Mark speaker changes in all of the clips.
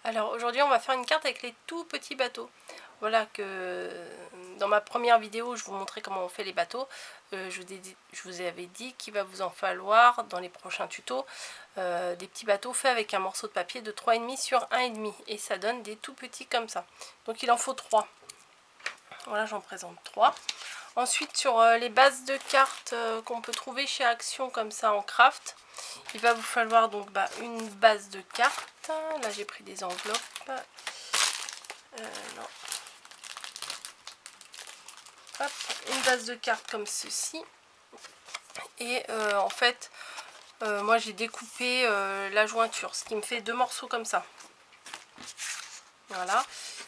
Speaker 1: Alors aujourd'hui on va faire une carte avec les tout petits bateaux. Voilà que dans ma première vidéo je vous montrais comment on fait les bateaux. Je vous avais dit qu'il va vous en falloir dans les prochains tutos des petits bateaux faits avec un morceau de papier de 3,5 sur 1,5 et ça donne des tout petits comme ça. Donc il en faut 3. Voilà, j'en présente 3. Ensuite sur les bases de cartes qu'on peut trouver chez Action comme ça en craft, il va vous falloir donc une base de cartes. Là j'ai pris des enveloppes. Non. Hop, une base de cartes comme ceci. Et en fait, moi j'ai découpé la jointure, ce qui me fait 2 morceaux comme ça. Voilà.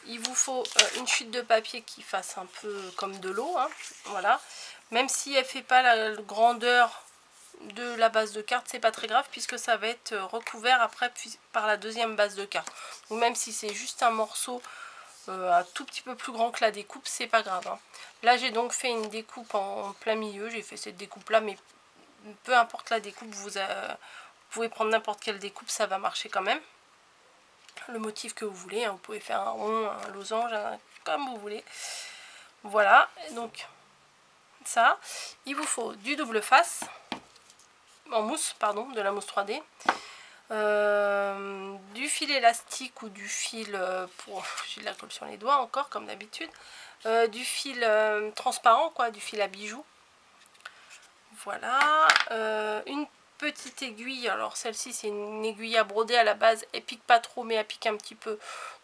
Speaker 1: Il vous faut une chute de papier qui fasse un peu comme de l'eau. Hein. Voilà. Même si elle ne fait pas la grandeur de la base de carte, c'est pas très grave puisque ça va être recouvert après par la deuxième base de carte. Ou même si c'est juste un morceau un tout petit peu plus grand que la découpe, c'est pas grave. Hein. Là j'ai donc fait une découpe en plein milieu, j'ai fait cette découpe là, mais peu importe la découpe, vous pouvez prendre n'importe quelle découpe, ça va marcher quand même. Le motif que vous voulez, hein. Vous pouvez faire un rond, un losange, comme vous voulez. Voilà, donc ça, il vous faut du double face, en mousse, pardon, de la mousse 3D. Du fil élastique ou du fil pour j'ai de la colle sur les doigts encore comme d'habitude, du fil transparent quoi, du fil à bijoux, voilà, une petite aiguille. Alors celle-ci c'est une aiguille à broder à la base, elle pique pas trop mais elle pique un petit peu,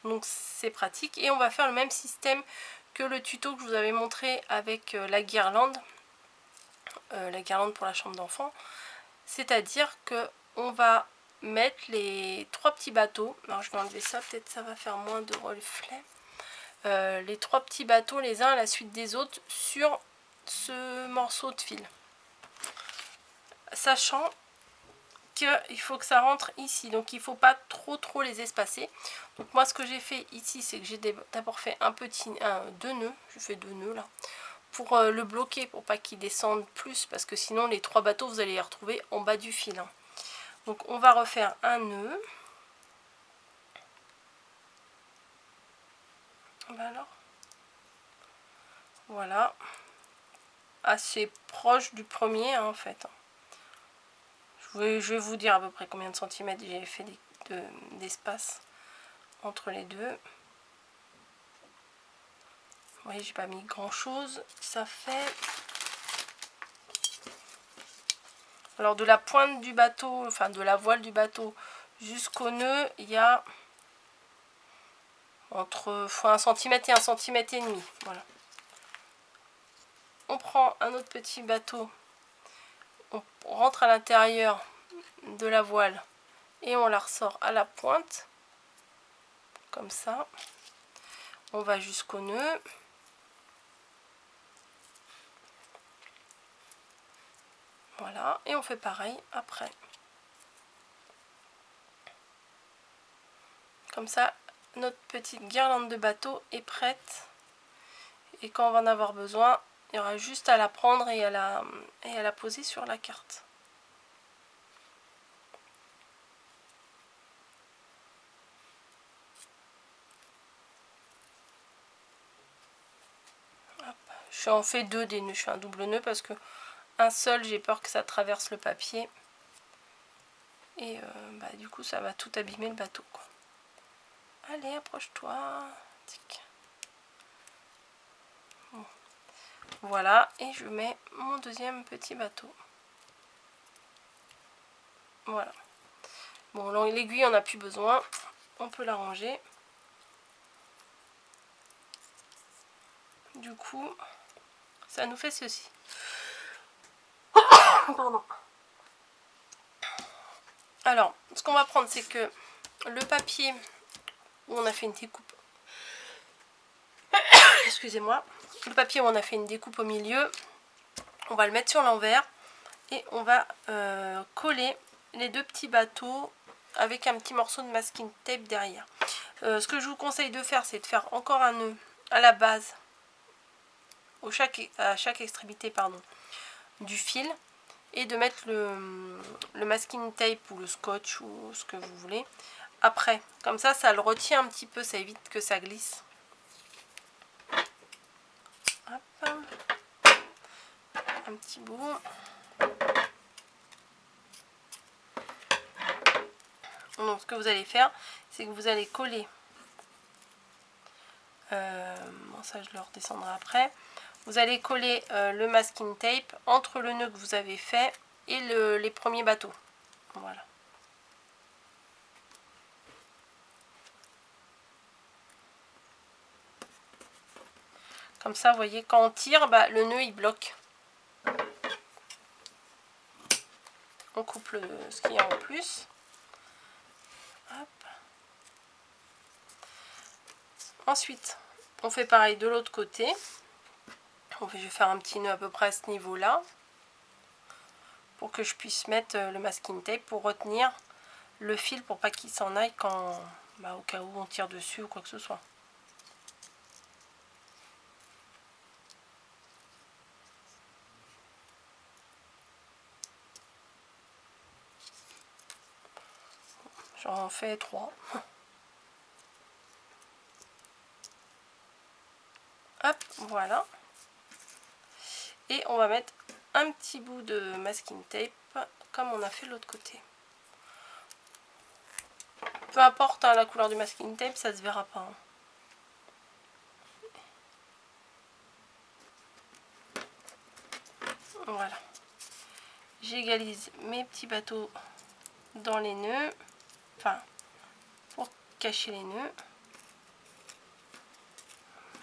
Speaker 1: donc c'est pratique. Et on va faire le même système que le tuto que je vous avais montré avec la guirlande pour la chambre d'enfant, c'est-à-dire que on va mettre les 3 petits bateaux. Alors je vais enlever ça, peut-être ça va faire moins de reflets. Les 3 petits bateaux les uns à la suite des autres sur ce morceau de fil, sachant qu'il faut que ça rentre ici, donc il ne faut pas trop les espacer. Donc moi ce que j'ai fait ici, c'est que j'ai d'abord fait deux nœuds, je fais 2 nœuds là, pour le bloquer, pour pas qu'il descende plus, parce que sinon les 3 bateaux vous allez les retrouver en bas du fil. Hein. Donc on va refaire un nœud. Alors, voilà, assez proche du premier hein, en fait. Je vais vous dire à peu près combien de centimètres j'ai fait d'espace entre les deux. Vous voyez, j'ai pas mis grand chose. Ça fait, alors de la pointe du bateau, enfin de la voile du bateau jusqu'au nœud, il y a entre 1 cm et 1,5 cm. Voilà. On prend un autre petit bateau, on rentre à l'intérieur de la voile et on la ressort à la pointe, comme ça. On va jusqu'au nœud. Voilà, et on fait pareil après. Comme ça, notre petite guirlande de bateau est prête. Et quand on va en avoir besoin, il y aura juste à la prendre et à la poser sur la carte. Hop. Je en fais 2 des nœuds, je fais un double nœud parce que un seul, j'ai peur que ça traverse le papier. Et du coup, ça va tout abîmer le bateau, quoi. Allez, approche-toi. Bon. Voilà, et je mets mon deuxième petit bateau. Voilà. Bon, l'aiguille, on n'a plus besoin. On peut la ranger. Du coup, ça nous fait ceci. Pardon. Alors, ce qu'on va prendre, c'est que le papier où on a fait une découpe, excusez-moi, le papier où on a fait une découpe au milieu, on va le mettre sur l'envers et on va coller les 2 petits bateaux avec un petit morceau de masking tape derrière. Ce que je vous conseille de faire, c'est de faire encore un nœud à la base, à chaque extrémité pardon, du fil, et de mettre le masking tape ou le scotch ou ce que vous voulez après. Comme ça le retient un petit peu, ça évite que ça glisse. Hop. Un petit bout. Donc ce que vous allez faire, c'est que vous allez coller. Bon, ça je le redescendrai après. Vous allez coller le masking tape entre le nœud que vous avez fait et les premiers bateaux. Voilà. Comme ça, vous voyez, quand on tire, bah, le nœud il bloque. On coupe ce qu'il y a en plus. Hop. Ensuite, on fait pareil de l'autre côté. Je vais faire un petit nœud à peu près à ce niveau-là. Pour que je puisse mettre le masking tape pour retenir le fil pour pas qu'il s'en aille quand, bah, au cas où on tire dessus ou quoi que ce soit. J'en fais 3. Hop, voilà. Et on va mettre un petit bout de masking tape comme on a fait de l'autre côté. Peu importe hein, la couleur du masking tape, ça se verra pas. Hein. Voilà. J'égalise mes petits bateaux dans les nœuds. Enfin, pour cacher les nœuds.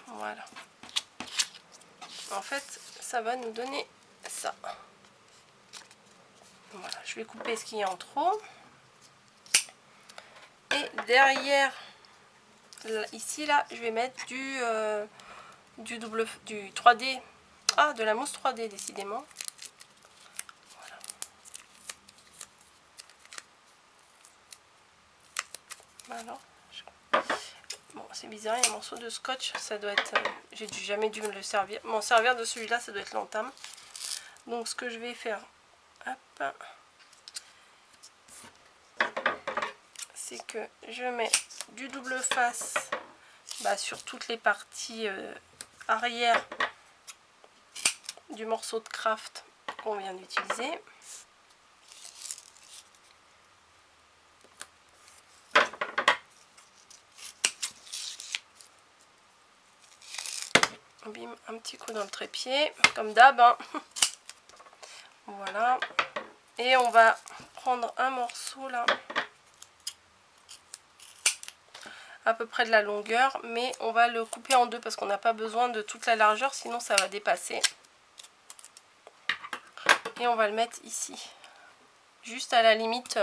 Speaker 1: Voilà. En fait, ça va nous donner ça. Voilà, je vais couper ce qu'il y a en trop. Et derrière, là, ici, là, je vais mettre du 3D. Ah, de la mousse 3D, décidément. Voilà. Alors, bon, c'est bizarre, il y a un morceau de scotch. Ça doit être... j'ai jamais dû me le servir. M'en servir de celui-là, ça doit être l'entame. Donc, ce que je vais faire... Hop, c'est que je mets du double face bah, sur toutes les parties arrière du morceau de craft qu'on vient d'utiliser. Bim, un petit coup dans le trépied, comme d'hab. Hein. Voilà. Et on va prendre un morceau là, à peu près de la longueur, mais on va le couper en deux parce qu'on n'a pas besoin de toute la largeur, sinon ça va dépasser. Et on va le mettre ici, juste à la limite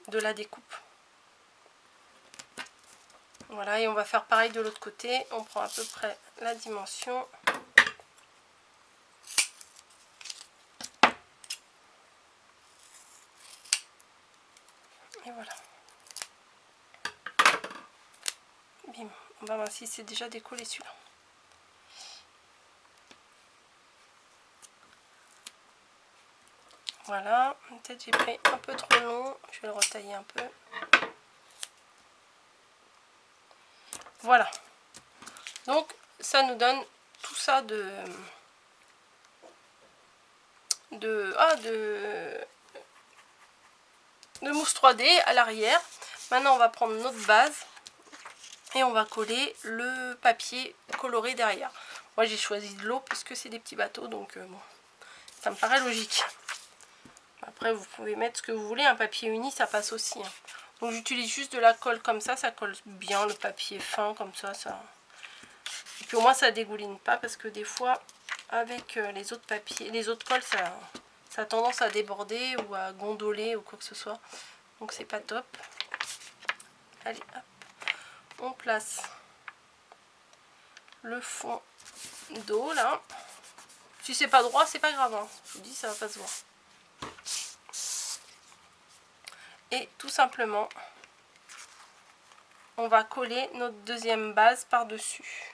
Speaker 1: de la découpe. Voilà, et on va faire pareil de l'autre côté. On prend à peu près la dimension. Et voilà. Bim. On va voir si c'est déjà décollé celui-là. Voilà. Peut-être j'ai pris un peu trop long. Je vais le retailler un peu. Voilà. Donc, ça nous donne tout ça de mousse 3D à l'arrière. Maintenant, on va prendre notre base et on va coller le papier coloré derrière. Moi, j'ai choisi de l'eau parce que c'est des petits bateaux, donc bon, ça me paraît logique. Après, vous pouvez mettre ce que vous voulez. Un papier uni, ça passe aussi. Hein. Donc, j'utilise juste de la colle comme ça colle bien le papier fin comme ça. Et puis au moins, ça dégouline pas parce que des fois, avec les autres papiers, les autres colles, ça a tendance à déborder ou à gondoler ou quoi que ce soit. Donc c'est pas top. Allez, hop. On place le fond d'eau là. Si c'est pas droit, c'est pas grave. Hein. Je vous dis, ça va pas se voir. Et tout simplement, on va coller notre deuxième base par-dessus.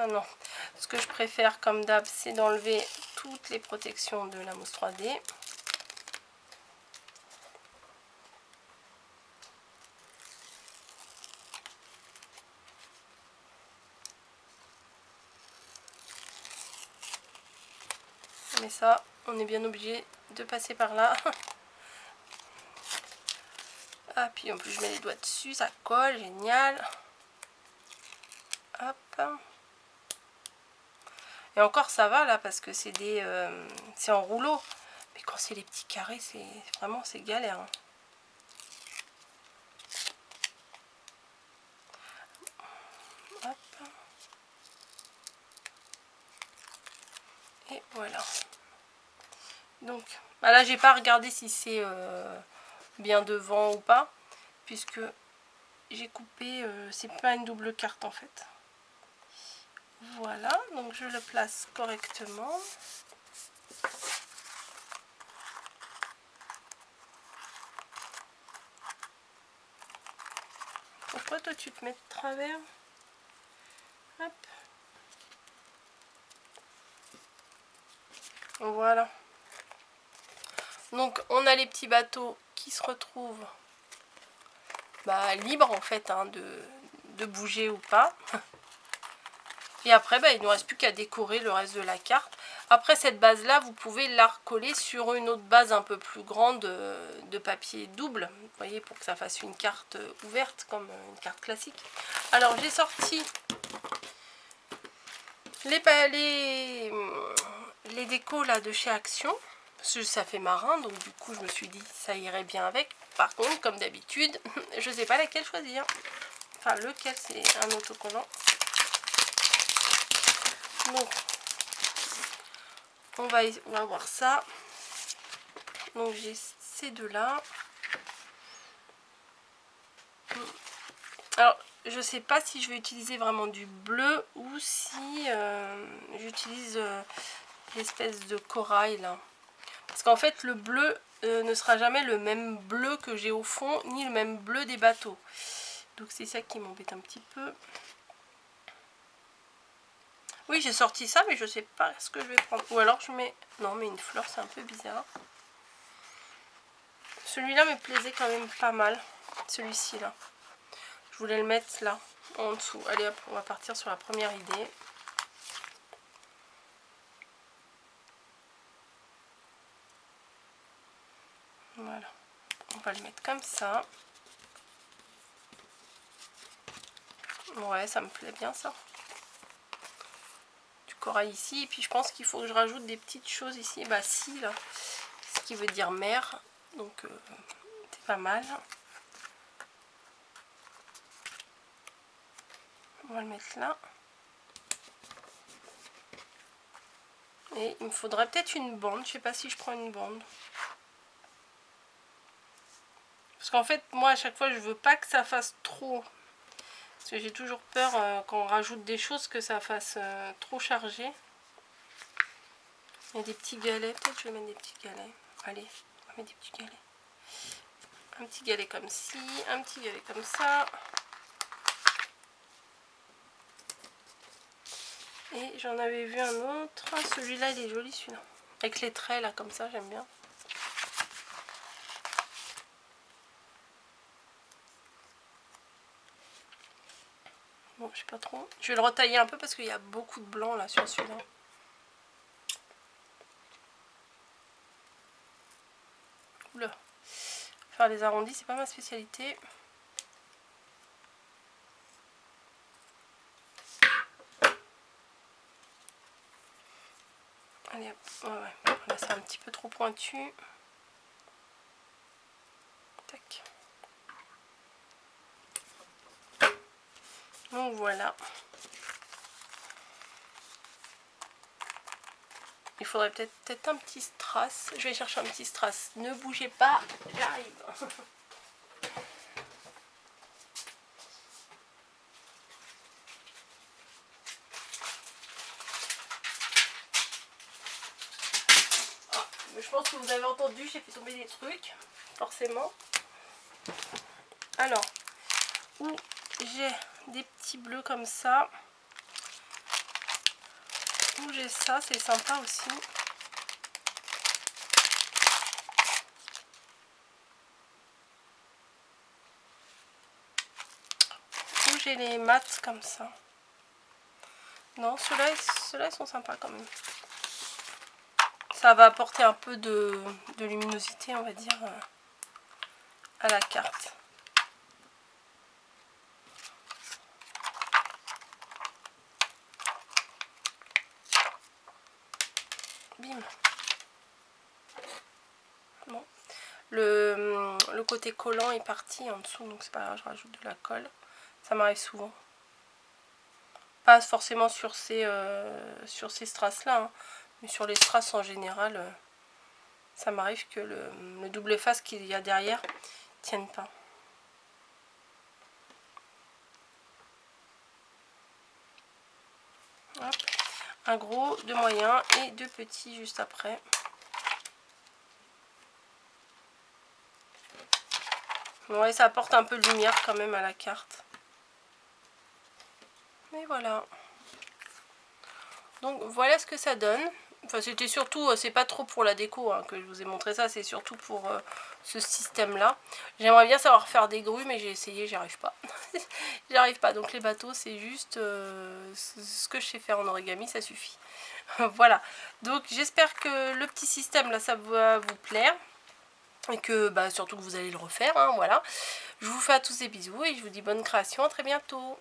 Speaker 1: Maintenant, ce que je préfère comme d'hab, c'est d'enlever toutes les protections de la mousse 3D. Mais ça, on est bien obligé de passer par là. Ah, puis en plus je mets les doigts dessus, ça colle, génial. Hop. Et encore ça va là parce que c'est c'est en rouleau. Mais quand c'est les petits carrés, c'est vraiment c'est galère. Hein. Hop. Et voilà. Donc bah là j'ai pas regardé si c'est bien devant ou pas. Puisque j'ai coupé, c'est pas une double carte en fait. Voilà, donc je le place correctement. Pourquoi toi tu te mets de travers? Hop. Voilà. Donc on a les petits bateaux qui se retrouvent libres en fait hein, de bouger ou pas. Et après il ne nous reste plus qu'à décorer le reste de la carte. Après cette base là vous pouvez la recoller sur une autre base un peu plus grande de papier double. Vous voyez, pour que ça fasse une carte ouverte comme une carte classique. Alors j'ai sorti les décos là de chez Action. Parce que ça fait marin, donc du coup je me suis dit ça irait bien avec. Par contre, comme d'habitude, je sais pas laquelle choisir. Enfin lequel, c'est un autocollant. Donc on va voir ça. Donc j'ai ces deux là. Alors je sais pas si je vais utiliser vraiment du bleu ou si j'utilise l'espèce de corail là. Parce qu'en fait le bleu ne sera jamais le même bleu que j'ai au fond, ni le même bleu des bateaux. Donc c'est ça qui m'embête un petit peu. Oui, j'ai sorti ça, mais je sais pas ce que je vais prendre. Ou alors je mets... Non, mais une fleur, c'est un peu bizarre. Celui-là me plaisait quand même pas mal. Celui-ci, là. Je voulais le mettre là, en dessous. Allez hop, on va partir sur la première idée. Voilà. On va le mettre comme ça. Ouais, ça me plaît bien ça. Du corail ici. Et puis je pense qu'il faut que je rajoute des petites choses ici. Bah si, là. Ce qui veut dire mer. Donc c'est pas mal. On va le mettre là. Et il me faudrait peut-être une bande. Je sais pas si je prends une bande. Parce qu'en fait, moi à chaque fois, je veux pas que ça fasse trop. Parce que j'ai toujours peur quand on rajoute des choses que ça fasse trop chargé. Il y a des petits galets. Peut-être que je vais mettre des petits galets. Allez, on va mettre des petits galets. Un petit galet comme ci, un petit galet comme ça. Et j'en avais vu un autre. Celui-là, il est joli celui-là. Avec les traits là, comme ça, j'aime bien. Bon, je sais pas trop. Je vais le retailler un peu parce qu'il y a beaucoup de blanc là sur celui-là. Oula. Faire les arrondis, c'est pas ma spécialité. Allez hop. Ouais. Là, c'est un petit peu trop pointu. Tac. Donc voilà. Il faudrait peut-être un petit strass. Je vais chercher un petit strass. Ne bougez pas, j'arrive. Je pense que vous avez entendu, j'ai fait tomber des trucs, forcément. Alors, où j'ai des petits bleus comme ça. Donc j'ai ça, c'est sympa aussi. Donc j'ai les mats comme ça. Non, ceux-là ils sont sympas quand même. Ça va apporter un peu de luminosité, on va dire, à la carte. Bim. Bon. Le côté collant est parti en dessous, donc c'est pas grave, je rajoute de la colle. Ça m'arrive souvent. Pas forcément sur ces strass là, hein, mais sur les strass en général, ça m'arrive que le double face qu'il y a derrière tienne pas. Hop. Un gros, deux moyens et deux petits juste après. Ouais, ça apporte un peu de lumière quand même à la carte. Et voilà. Donc voilà ce que ça donne. Enfin, c'était surtout, c'est pas trop pour la déco hein, que je vous ai montré ça, c'est surtout pour ce système là. J'aimerais bien savoir faire des grues, mais j'ai essayé, j'y arrive pas. J'y arrive pas, donc les bateaux c'est juste ce que je sais faire en origami, ça suffit. Voilà, donc j'espère que le petit système là ça va vous plaire. Et que bah, surtout que vous allez le refaire, hein, voilà. Je vous fais à tous des bisous et je vous dis bonne création, à très bientôt.